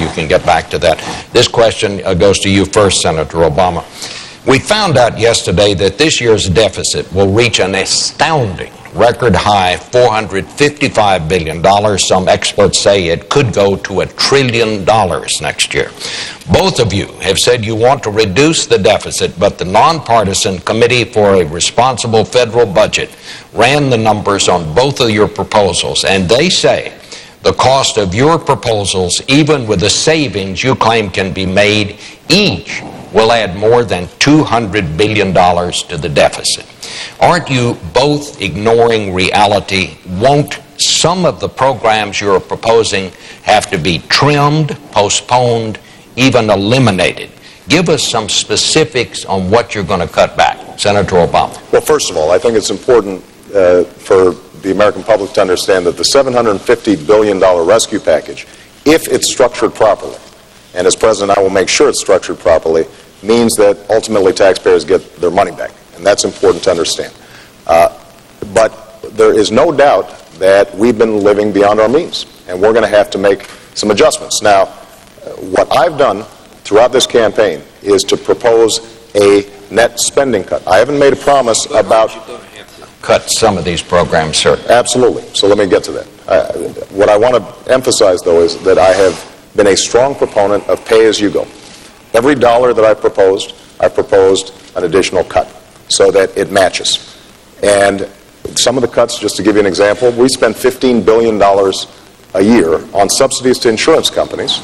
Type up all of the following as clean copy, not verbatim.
you can get back to that. This question goes to you first, Senator Obama. We found out yesterday that this year's deficit will reach an astounding record high $455 billion. Some experts say it could go to $1 trillion next year. Both of you have said you want to reduce the deficit, but the nonpartisan Committee for a Responsible Federal Budget ran the numbers on both of your proposals, and they say the cost of your proposals, even with the savings you claim can be made, each will add more than $200 billion to the deficit. Aren't you both ignoring reality? Won't some of the programs you're proposing have to be trimmed, postponed, even eliminated? Give us some specifics on what you're going to cut back. Senator Obama. Well, first of all, I think it's important for the American public to understand that the $750 billion rescue package, if it's structured properly, and as President I will make sure it's structured properly, means that ultimately taxpayers get their money back. And that's important to understand. But there is no doubt that we've been living beyond our means, and we're going to have to make some adjustments. Now, what I've done throughout this campaign is to propose a net spending cut. I haven't made a promise about... You're going to have to cut some of these programs, sir. Absolutely. So let me get to that. What I want to emphasize, though, is that I have been a strong proponent of pay-as-you-go. Every dollar that I proposed an additional cut so that it matches. And some of the cuts, just to give you an example, we spend $15 billion a year on subsidies to insurance companies.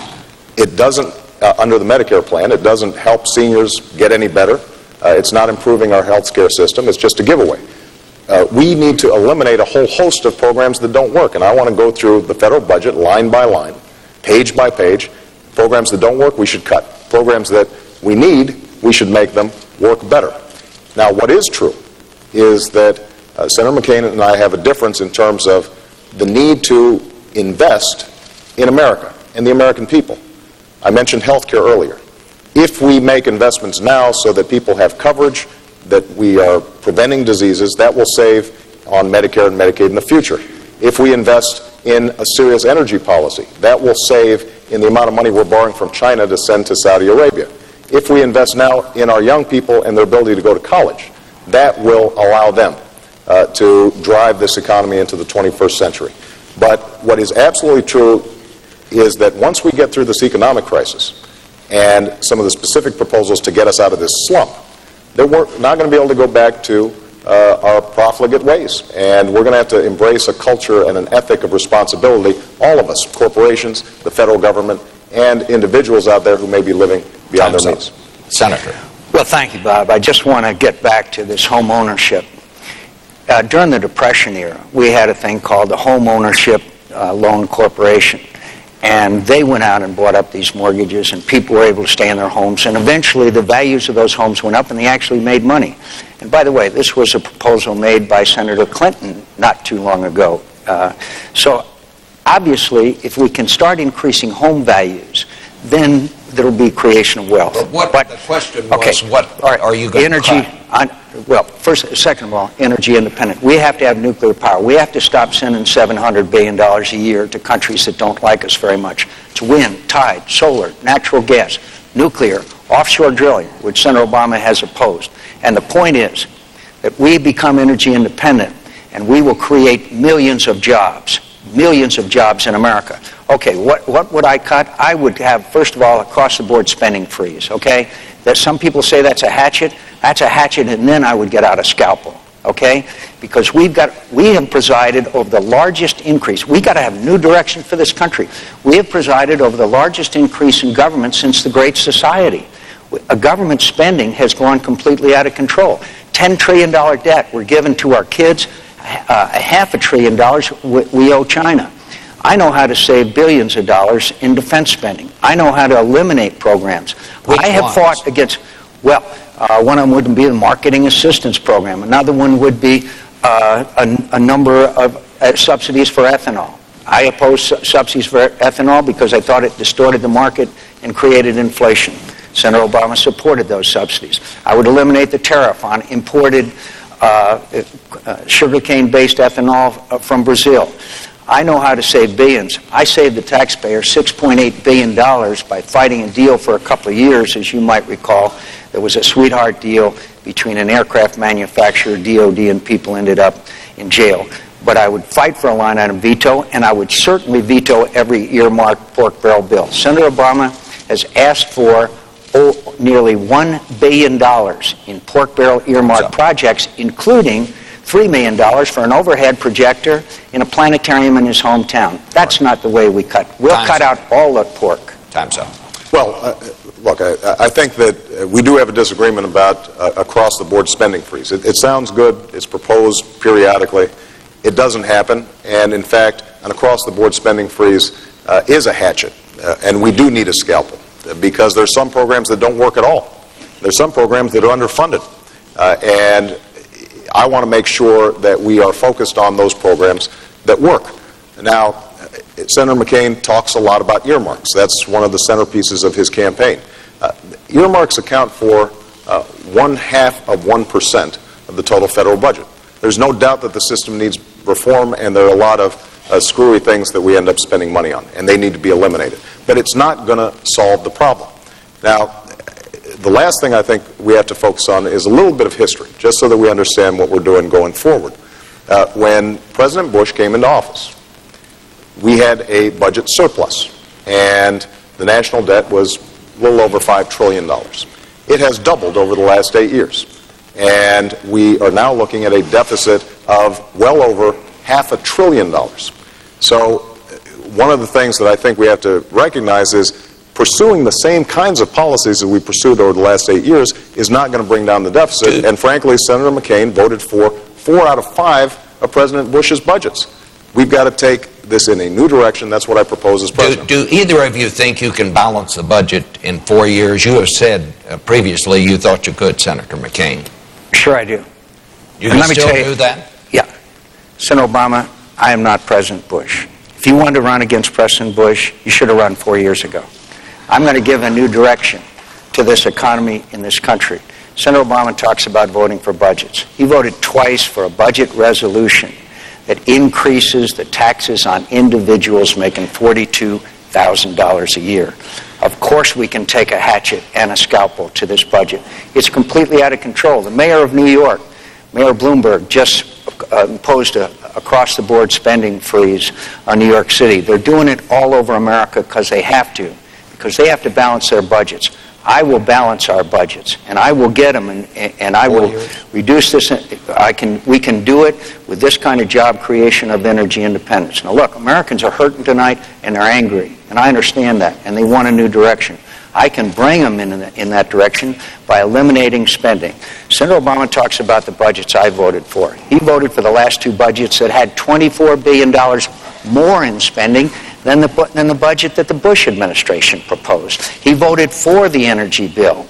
It doesn't, under the Medicare plan, it doesn't help seniors get any better. It's not improving our health care system. It's just a giveaway. We need to eliminate a whole host of programs that don't work. And I want to go through the federal budget line by line, page by page. Programs that don't work, we should cut. Programs that we need, we should make them work better. Now, what is true is that Senator McCain and I have a difference in terms of the need to invest in America and the American people. I mentioned health care earlier. If we make investments now so that people have coverage, that we are preventing diseases, that will save on Medicare and Medicaid in the future. If we invest in a serious energy policy, that will save in the amount of money we're borrowing from China to send to Saudi Arabia. If we invest now in our young people and their ability to go to college, that will allow them to drive this economy into the 21st century. But what is absolutely true is that once we get through this economic crisis and some of the specific proposals to get us out of this slump, that we're not going to be able to go back to our profligate ways. And we're going to have to embrace a culture and an ethic of responsibility, all of us, corporations, the federal government, and individuals out there who may be living beyond their means. Senator. Well, thank you, Bob. I just want to get back to this home ownership. During the Depression era, we had a thing called the Home Ownership Loan Corporation. And they went out and bought up these mortgages, and people were able to stay in their homes. And eventually, the values of those homes went up, and they actually made money. And by the way, this was a proposal made by Senator Clinton not too long ago. So obviously, if we can start increasing home values, then there will be creation of wealth. But the question was, what are you going to cut? Well, second of all, energy independent. We have to have nuclear power. We have to stop sending $700 billion a year to countries that don't like us very much. It's wind, tide, solar, natural gas, nuclear, offshore drilling, which Senator Obama has opposed. And the point is that we become energy independent, and we will create millions of jobs in America. Okay, what would I cut? I would have, first of all, across-the-board spending freeze, okay? That some people say that's a hatchet, and then I would get out a scalpel, okay? Because we have presided over the largest increase. We got to have new direction for this country. We have presided over the largest increase in government since the Great Society. Government spending has gone completely out of control. $10 trillion debt we're giving to our kids, $500 billion we owe China. I know how to save billions of dollars in defense spending. I know how to eliminate programs. I have fought against, one of them would be the marketing assistance program. Another one would be a number of subsidies for ethanol. I opposed subsidies for ethanol because I thought it distorted the market and created inflation. Senator Obama supported those subsidies. I would eliminate the tariff on imported sugarcane-based ethanol from Brazil. I know how to save billions. I saved the taxpayer $6.8 billion by fighting a deal for a couple of years, as you might recall. There was a sweetheart deal between an aircraft manufacturer, DOD, and people ended up in jail. But I would fight for a line item veto, and I would certainly veto every earmarked pork barrel bill. Senator Obama has asked for nearly $1 billion in pork barrel earmarked projects, including $3 million for an overhead projector in a planetarium in his hometown. That's not the way we cut. We'll cut out all the pork. Time's up. Well, look, I think that we do have a disagreement about across-the-board spending freeze. It sounds good. It's proposed periodically. It doesn't happen. And, in fact, an across-the-board spending freeze is a hatchet. And we do need a scalpel because there's some programs that don't work at all. There's some programs that are underfunded. And I want to make sure that we are focused on those programs that work. Now, Senator McCain talks a lot about earmarks. That's one of the centerpieces of his campaign. Earmarks account for 0.5% of the total federal budget. There's no doubt that the system needs reform, and there are a lot of screwy things that we end up spending money on, and they need to be eliminated. But it's not going to solve the problem. Now, the last thing I think we have to focus on is a little bit of history, just so that we understand what we're doing going forward. When President Bush came into office, we had a budget surplus, and the national debt was a little over $5 trillion. It has doubled over the last 8 years, and we are now looking at a deficit of well over $500 billion. So one of the things that I think we have to recognize is pursuing the same kinds of policies that we pursued over the last 8 years is not going to bring down the deficit. And frankly, Senator McCain voted for 4 out of 5 of President Bush's budgets. We've got to take this in a new direction. That's what I propose as president. Do either of you think you can balance the budget in 4 years? You have said previously you thought you could, Senator McCain. Sure I do. You can still do that? Yeah. Senator Obama, I am not President Bush. If you wanted to run against President Bush, you should have run 4 years ago. I'm going to give a new direction to this economy in this country. Senator Obama talks about voting for budgets. He voted twice for a budget resolution that increases the taxes on individuals making $42,000 a year. Of course we can take a hatchet and a scalpel to this budget. It's completely out of control. The mayor of New York, Mayor Bloomberg, just imposed a across-the-board spending freeze on New York City. They're doing it all over America because they have to balance their budgets. I will balance our budgets, and I will get them, and I will reduce this. We can do it with this kind of job creation of energy independence. Now, look, Americans are hurting tonight, and they're angry, and I understand that, and they want a new direction. I can bring them in that direction by eliminating spending. Senator Obama talks about the budgets I voted for. He voted for the last 2 budgets that had $24 billion more in spending than the budget that the Bush administration proposed. He voted for the energy bill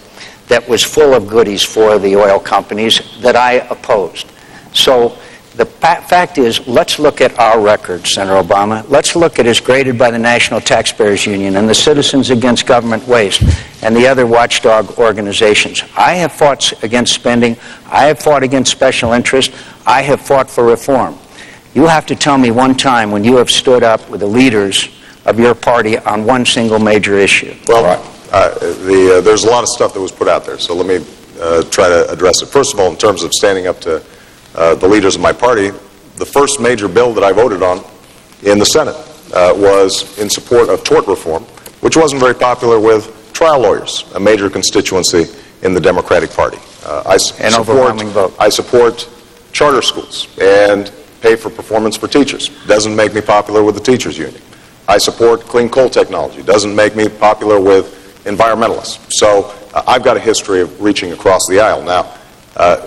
that was full of goodies for the oil companies that I opposed. So the fact is, let's look at our record, Senator Obama. Let's look at as graded by the National Taxpayers Union and the Citizens Against Government Waste and the other watchdog organizations. I have fought against spending. I have fought against special interest. I have fought for reform. You have to tell me one time when you have stood up with the leaders of your party on one single major issue. Well, there's a lot of stuff that was put out there, so let me try to address it. First of all, in terms of standing up to the leaders of my party, the first major bill that I voted on in the Senate was in support of tort reform, which wasn't very popular with trial lawyers, a major constituency in the Democratic Party. I support charter schools and pay for performance for teachers. Doesn't make me popular with the teachers union. I support clean coal technology. Doesn't make me popular with environmentalists. So I've got a history of reaching across the aisle. Now,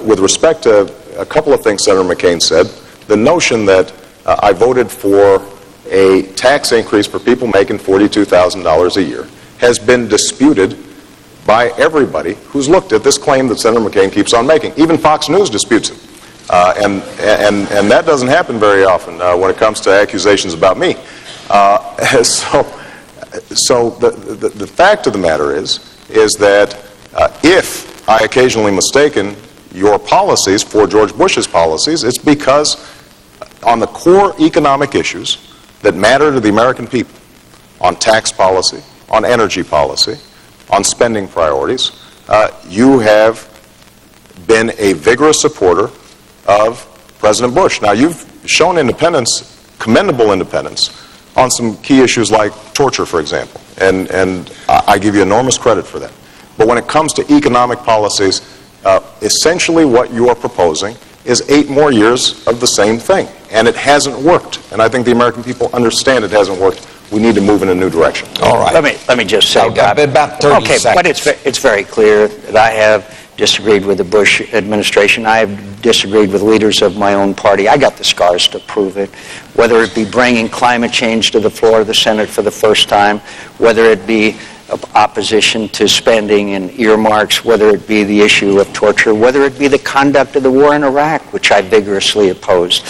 with respect to a couple of things Senator McCain said, the notion that I voted for a tax increase for people making $42,000 a year has been disputed by everybody who's looked at this claim that Senator McCain keeps on making. Even Fox News disputes it. And that doesn't happen very often when it comes to accusations about me. So the fact of the matter is that if I occasionally mistaken your policies for George Bush's policies, it's because on the core economic issues, that matter to the American people on tax policy, on energy policy, on spending priorities, you have been a vigorous supporter of President Bush. Now, you've shown independence, commendable independence, on some key issues like torture, for example, and I give you enormous credit for that. But when it comes to economic policies, essentially what you are proposing is 8 more years of the same thing, and it hasn't worked. And I think the American people understand it hasn't worked. We need to move in a new direction. All right. Let me just say, I've got about 30 okay, seconds. but it's very clear that I have disagreed with the Bush administration. I have disagreed with leaders of my own party. I got the scars to prove it. Whether it be bringing climate change to the floor of the Senate for the first time, whether it be opposition to spending and earmarks, whether it be the issue of torture, whether it be the conduct of the war in Iraq, which I vigorously opposed,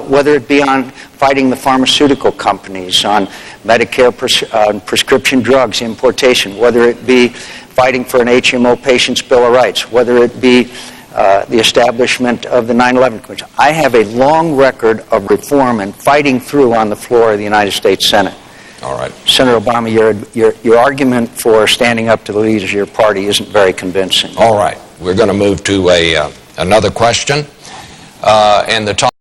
whether it be on fighting the pharmaceutical companies, on Medicare prescription drugs importation, whether it be fighting for an HMO patient's Bill of Rights, whether it be the establishment of the 9/11 Commission. I have a long record of reform and fighting through on the floor of the United States Senate. All right. Senator Obama, your argument for standing up to the leaders of your party isn't very convincing. All right. We're going to move to another question. And the